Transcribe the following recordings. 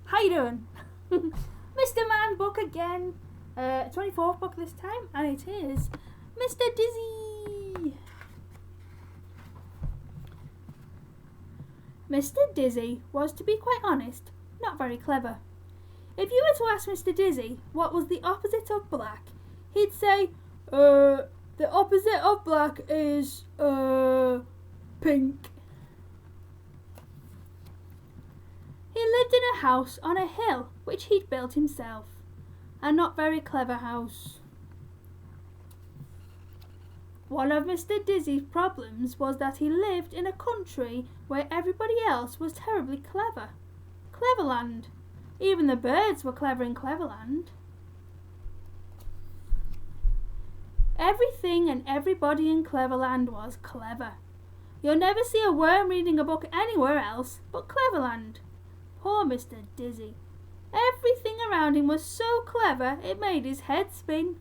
How you doing? Mr. Man book again. 24th book this time, and it is Mr. Dizzy. Mr. Dizzy was, to be quite honest, not very clever. If you were to ask Mr. Dizzy what was the opposite of black, he'd say, the opposite of black is, pink. He lived in a house on a hill which he'd built himself. A not very clever house. One of Mr. Dizzy's problems was that he lived in a country where everybody else was terribly clever. Cleverland. Even the birds were clever in Cleverland. Everything and everybody in Cleverland was clever. You'll never see a worm reading a book anywhere else but Cleverland. Poor Mr. Dizzy. Everything around him was so clever it made his head spin.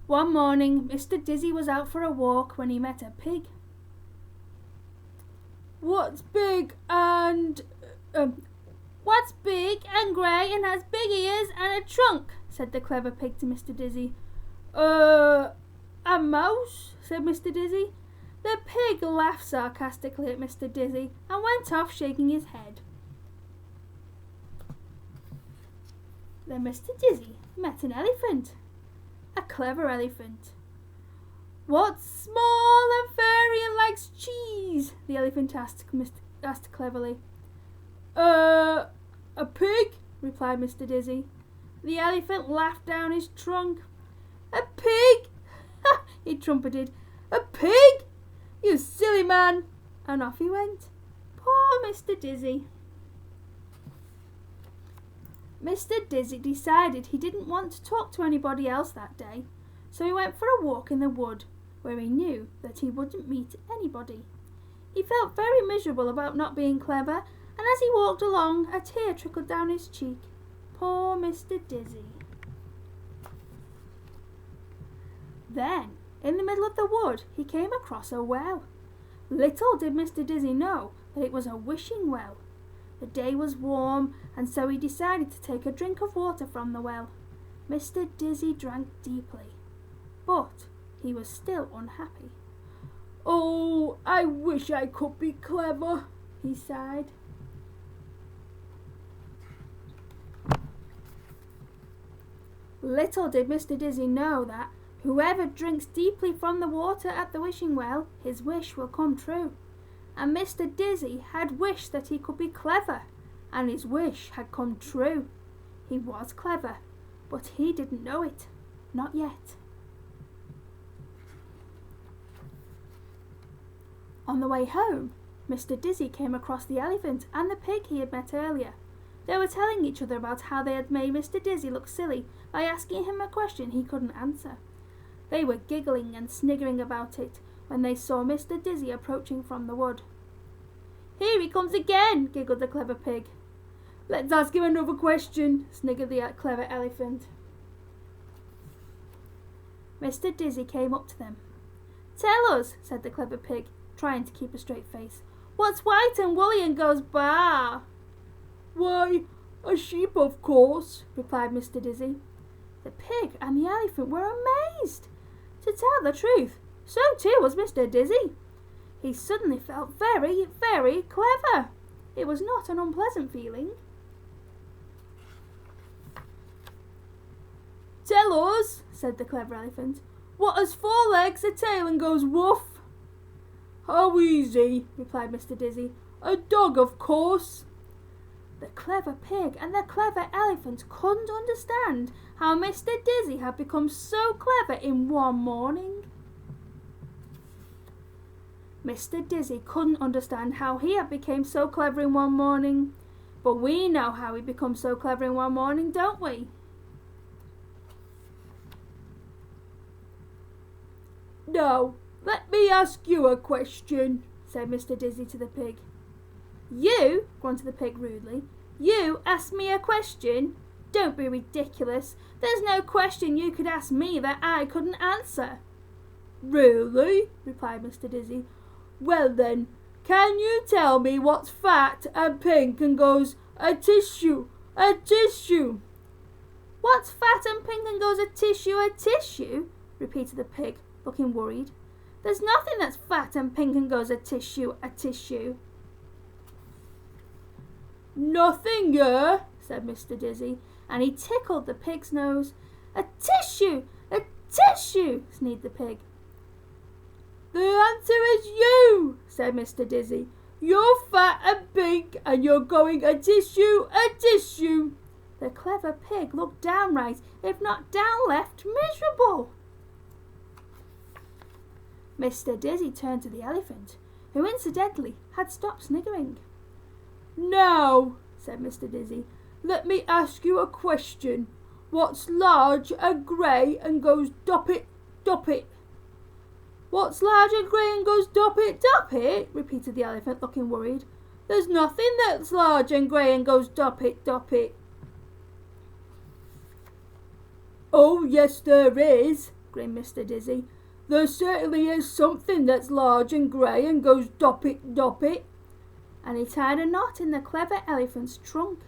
One morning, Mr. Dizzy was out for a walk when he met a pig. What's big and grey and has big ears and a trunk? Said the clever pig to Mr. Dizzy. A mouse? Said Mr. Dizzy. The pig laughed sarcastically at Mr. Dizzy and went off shaking his head. Then Mr. Dizzy met an elephant. A clever elephant. What's small and furry and likes cheese? The elephant asked cleverly. A pig, replied Mr. Dizzy. The elephant laughed down his trunk. A pig? Ha! He trumpeted. A pig? You silly man! And off he went. Poor Mr. Dizzy. Mr. Dizzy decided he didn't want to talk to anybody else that day, so he went for a walk in the wood, where he knew that he wouldn't meet anybody. He felt very miserable about not being clever, and as he walked along, a tear trickled down his cheek. Poor Mr. Dizzy. Then, in the middle of the wood, he came across a well. Little did Mr. Dizzy know that it was a wishing well. The day was warm, and so he decided to take a drink of water from the well. Mr. Dizzy drank deeply, but he was still unhappy. Oh, I wish I could be clever, he sighed. Little did Mr. Dizzy know that whoever drinks deeply from the water at the wishing well, his wish will come true. And Mr. Dizzy had wished that he could be clever, and his wish had come true. He was clever, but he didn't know it. Not yet. On the way home, Mr. Dizzy came across the elephant and the pig he had met earlier. They were telling each other about how they had made Mr. Dizzy look silly by asking him a question he couldn't answer. They were giggling and sniggering about it when they saw Mr. Dizzy approaching from the wood. Here he comes again, giggled the clever pig. Let's ask him another question, sniggered the clever elephant. Mr. Dizzy came up to them. Tell us, said the clever pig, trying to keep a straight face, what's white and woolly and goes baa? Why, a sheep, of course, replied Mr. Dizzy. The pig and the elephant were amazed. To tell the truth, so too was Mr. Dizzy. He suddenly felt very, very clever. It was not an unpleasant feeling. Tell us, said the clever elephant, what has 4 legs, a tail and goes woof? How easy, replied Mr. Dizzy. A dog, of course. The clever pig and the clever elephant couldn't understand how Mr. Dizzy had become so clever in one morning. Mr. Dizzy couldn't understand how he had become so clever in one morning. But we know how he became so clever in one morning, don't we? Now, let me ask you a question, said Mr. Dizzy to the pig. You, grunted the pig rudely, you ask me a question? Don't be ridiculous. There's no question you could ask me that I couldn't answer. Really? Replied Mr. Dizzy. Well then, Can you tell me what's fat and pink and goes a tissue? A tissue. What's fat and pink and goes a tissue? A tissue? Repeated the pig, looking worried. There's nothing that's fat and pink and goes a tissue. A tissue. Nothing, said Mr. Dizzy, and he tickled the pig's nose. A tissue! A tissue! Sneezed the pig. The answer is you, said Mr. Dizzy. You're fat and pink and you're going a tissue, a tissue. The clever pig looked downright, if not down left, miserable. Mr. Dizzy turned to the elephant, who incidentally had stopped sniggering. Now, said Mr. Dizzy, let me ask you a question. What's large and grey and goes doppet, doppet? What's large and grey and goes doppet, doppet? Repeated the elephant, looking worried. There's nothing that's large and grey and goes doppet, doppet. Oh, yes, there is, grinned Mr. Dizzy. There certainly is something that's large and grey and goes doppet, doppet. And he tied a knot in the clever elephant's trunk.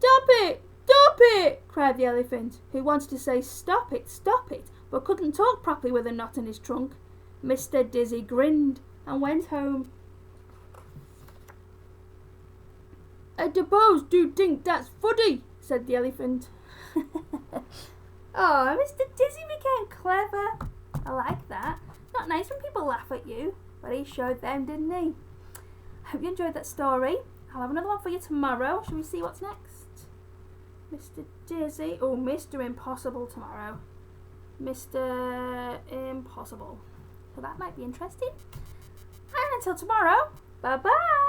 Doppet, doppet, cried the elephant, who wanted to say stop it, but couldn't talk properly with a knot in his trunk. Mr. Dizzy grinned and went home. I suppose do think that's funny, said the elephant. Oh, Mr. Dizzy became clever. I like that. Not nice when people laugh at you, but he showed them, didn't he? Hope you enjoyed that story. I'll have another one for you tomorrow. Shall we see what's next? Mr. Dizzy. Oh, Mr. Impossible tomorrow. Mr. Impossible. So that might be interesting. And until tomorrow, bye-bye.